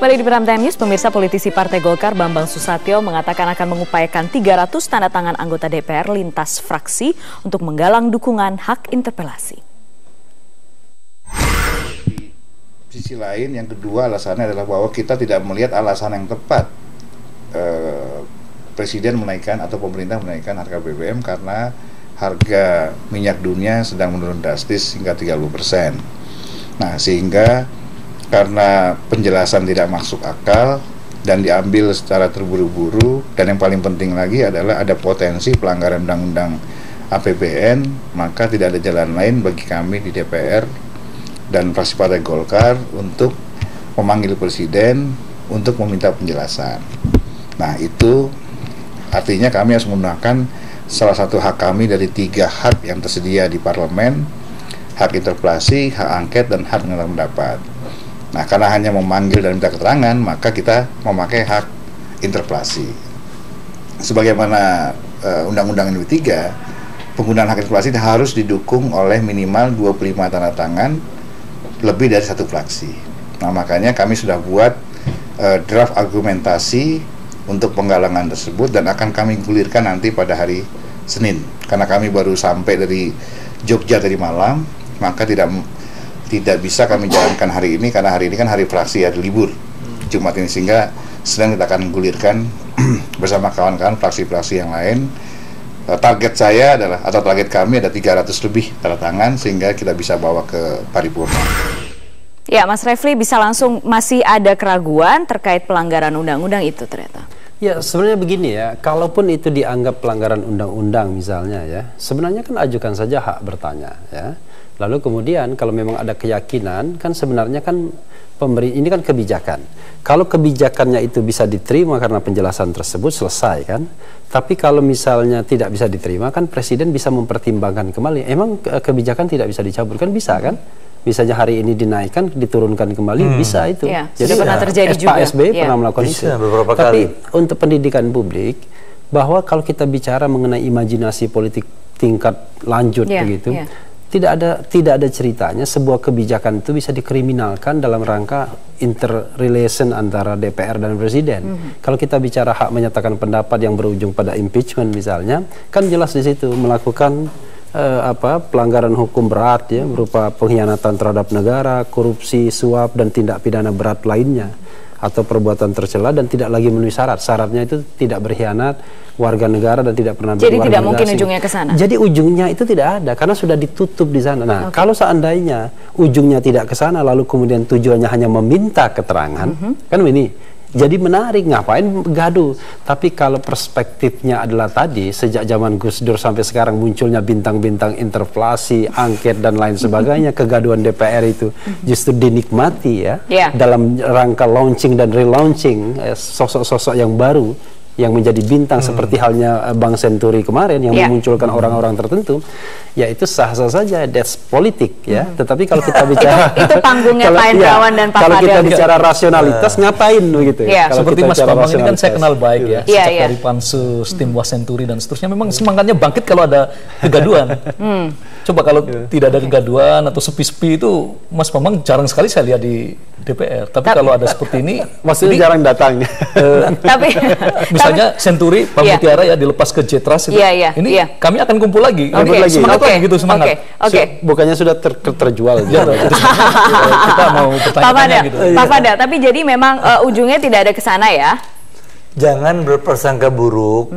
Kembali di Prime Time News, pemirsa, politisi Partai Golkar Bambang Susatyo mengatakan akan mengupayakan 300 tanda tangan anggota DPR lintas fraksi untuk menggalang dukungan hak interpelasi. Di sisi lain, yang kedua alasannya adalah bahwa kita tidak melihat alasan yang tepat Presiden menaikkan atau pemerintah menaikkan harga BBM karena harga minyak dunia sedang menurun drastis hingga 30%. Nah, sehingga karena penjelasan tidak masuk akal dan diambil secara terburu-buru, dan yang paling penting lagi adalah ada potensi pelanggaran undang-undang APBN, maka tidak ada jalan lain bagi kami di DPR dan fraksi Partai Golkar untuk memanggil Presiden untuk meminta penjelasan. Nah, itu artinya kami harus menggunakan salah satu hak kami dari 3 hak yang tersedia di parlemen: hak interpelasi, hak angket, dan hak menyatakan pendapat. Nah, karena hanya memanggil dan minta keterangan, maka kita memakai hak interpelasi. Sebagaimana Undang-Undang MD 3, penggunaan hak interpelasi harus didukung oleh minimal 25 tanda tangan lebih dari 1 fraksi. Nah, makanya kami sudah buat draft argumentasi untuk penggalangan tersebut dan akan kami gulirkan nanti pada hari Senin. Karena kami baru sampai dari Jogja tadi malam, maka tidak bisa kami jalankan hari ini karena hari ini kan hari fraksi, hari libur Jumat ini, sehingga Senin kita akan gulirkan bersama kawan-kawan fraksi-fraksi yang lain. Target saya adalah, atau target kami ada 300 lebih tanda tangan sehingga kita bisa bawa ke paripurna. Ya, Mas Refli, bisa langsung, masih ada keraguan terkait pelanggaran undang-undang itu ternyata? Ya, sebenarnya begini ya, kalaupun itu dianggap pelanggaran undang-undang misalnya ya, sebenarnya kan ajukan saja hak bertanya ya. Lalu kemudian kalau memang ada keyakinan, kan sebenarnya kan ini kan kebijakan. Kalau kebijakannya itu bisa diterima karena penjelasan tersebut, selesai kan. Tapi kalau misalnya tidak bisa diterima, kan Presiden bisa mempertimbangkan kembali. Emang kebijakan tidak bisa dicabut, kan bisa kan? Misalnya hari ini dinaikkan, diturunkan kembali, bisa itu. Ya, jadi pernah terjadi juga. Pak SBY pernah melakukan itu. Tapi untuk pendidikan publik, bahwa kalau kita bicara mengenai imajinasi politik tingkat lanjut begitu, tidak ada ceritanya sebuah kebijakan itu bisa dikriminalkan dalam rangka interrelation antara DPR dan Presiden. Kalau kita bicara hak menyatakan pendapat yang berujung pada impeachment misalnya, kan jelas di situ melakukan pelanggaran hukum berat ya, berupa pengkhianatan terhadap negara, korupsi, suap, dan tindak pidana berat lainnya, atau perbuatan tercela dan tidak lagi memenuhi syarat. Syaratnya itu tidak berkhianat, warga negara, dan tidak pernah jadi tidak mungkin ujungnya ke sana. Jadi ujungnya itu tidak ada karena sudah ditutup di sana. Nah, kalau seandainya ujungnya tidak ke sana lalu kemudian tujuannya hanya meminta keterangan, kan ini jadi menarik, ngapain gaduh. Tapi kalau perspektifnya adalah tadi, sejak zaman Gus Dur sampai sekarang munculnya bintang-bintang interpelasi, angket, dan lain sebagainya, kegaduhan DPR itu justru dinikmati ya, dalam rangka launching dan relaunching sosok-sosok yang baru yang menjadi bintang, seperti halnya Bang Senturi kemarin yang memunculkan orang-orang tertentu, ya itu sah-sah saja, that's politik ya. Tetapi kalau kita bicara itu panggungnya Pak Hendrawan dan Pak Fadel. Kalau kita bicara rasionalitas ngapain begitu? Seperti Mas Bambang ini kan saya kenal baik ya, sejak dari Pansus, tim Wasenturi dan seterusnya, memang semangatnya bangkit kalau ada kegaduhan. Coba kalau tidak ada kegaduhan atau sepi-sepi itu, Mas Bambang jarang sekali saya lihat di DPR. Tapi kalau ada seperti ini, maksudnya jarang datang. Misalnya Senturi, Pak Mutiara ya dilepas ke Jetras itu, ini kami akan kumpul lagi. Semangat lagi gitu, semangat. Bukannya sudah terjual. Kita mau bertanya gitu. Pak Fadel, tapi jadi memang ujungnya tidak ada ke sana ya? Jangan berprasangka buruk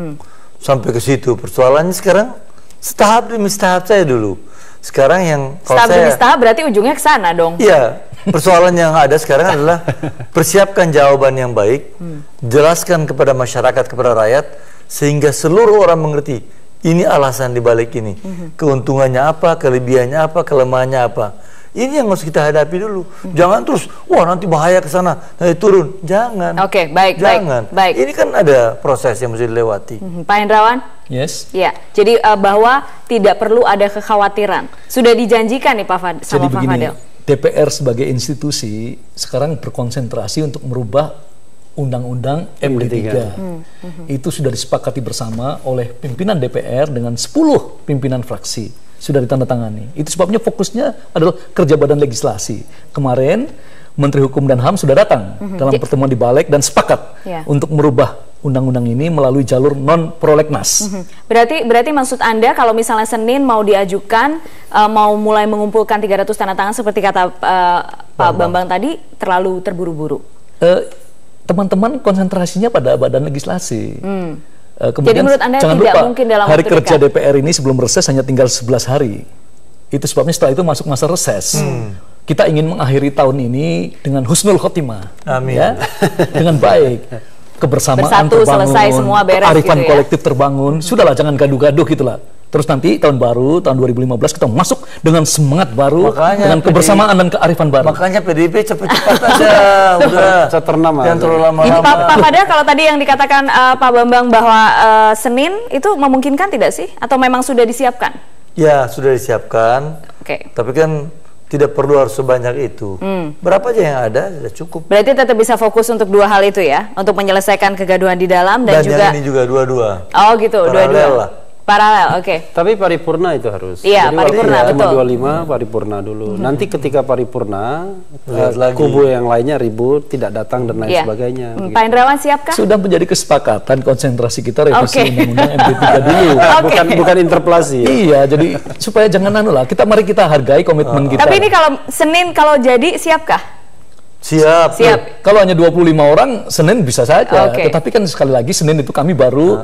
sampai ke situ. Persoalannya sekarang setahap demi setahap saya dulu. Sekarang yang setahap demi setahap berarti ujungnya ke sana dong. Iya. Persoalan yang ada sekarang adalah persiapkan jawaban yang baik, jelaskan kepada masyarakat, kepada rakyat, sehingga seluruh orang mengerti ini alasan dibalik ini, keuntungannya apa, kelebihannya apa, kelemahannya apa. Ini yang harus kita hadapi dulu. Jangan terus, wah nanti bahaya ke sana, nanti turun. Jangan. Oke, baik, jangan. Baik. Ini kan ada proses yang mesti dilewati. Pak Hendrawan? Yes. Ya, jadi bahwa tidak perlu ada kekhawatiran. Sudah dijanjikan nih Pak Fadel. Jadi begini, DPR sebagai institusi sekarang berkonsentrasi untuk merubah Undang-Undang MD 3. Itu sudah disepakati bersama oleh pimpinan DPR dengan 10 pimpinan fraksi. Sudah ditandatangani. Itu sebabnya fokusnya adalah kerja badan legislasi. Kemarin Menteri Hukum dan HAM sudah datang dalam pertemuan di Balik dan sepakat untuk merubah undang-undang ini melalui jalur non-prolegnas. Berarti maksud Anda kalau misalnya Senin mau diajukan, mau mulai mengumpulkan 300 tanda tangan seperti kata Pak Bambang tadi, terlalu terburu-buru? Teman-teman konsentrasinya pada badan legislasi. Kemudian jadi menurut Anda jangan tidak lupa, mungkin dalam hari kerja DPR ini sebelum reses hanya tinggal 11 hari. Itu sebabnya setelah itu masuk masa reses. Kita ingin mengakhiri tahun ini dengan husnul khotimah. Amin. Ya, dengan baik. Kebersamaan Bersatu, terbangun, selesai, semua beres kearifan gitu ya. kolektif terbangun. Sudahlah, jangan gaduh-gaduh gitulah. Terus nanti tahun baru, tahun 2015 kita masuk dengan semangat baru, dengan kebersamaan dan kearifan baru. Makanya PDIP cepat-cepat aja, udah. Ternama. Jangan terlalu lama-lama. Pak Fadel, kalau tadi yang dikatakan Pak Bambang bahwa Senin itu memungkinkan tidak sih? Atau memang sudah disiapkan? Ya, sudah disiapkan. Tapi kan tidak perlu harus sebanyak itu. Berapa aja yang ada, sudah cukup. Berarti tetap bisa fokus untuk dua hal itu ya? Untuk menyelesaikan kegaduhan di dalam dan juga... yang ini juga dua-dua. Oh gitu, dua-dua. Paralel, Tapi paripurna itu harus. Iya, paripurna, betul. Cuma 25 paripurna dulu. Nanti ketika paripurna, kubu yang lainnya ribut, tidak datang dan lain sebagainya. Pak Indrawan siapkah? Sudah menjadi kesepakatan konsentrasi kita revisi undang-undang MD3 dulu. Bukan interpelasi. Ya? Iya, jadi supaya jangan mari kita hargai komitmen kita. Tapi ini kalau Senin kalau jadi siapkah? Siap. Kalau hanya 25 orang, Senin bisa saja. Tetapi kan sekali lagi Senin itu kami baru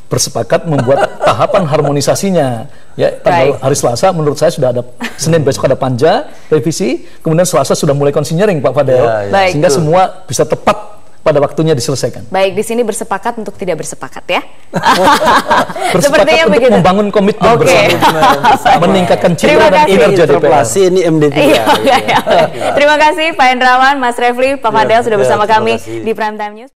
bersepakat membuat tahapan harmonisasinya. Ya, tanggal hari Selasa menurut saya sudah ada, Senin besok ada panja revisi, kemudian Selasa sudah mulai konsinyering Pak Fadel, sehingga semua bisa tepat pada waktunya diselesaikan. Baik, di sini bersepakat untuk tidak bersepakat ya. Bersepakat untuk begitu. Membangun komitmen bersama, meningkatkan citra dan kinerja DPR. Ini MD3. Terima kasih Pak Indrawan, Mas Refli, Pak Fadel sudah bersama kami di Prime Time News.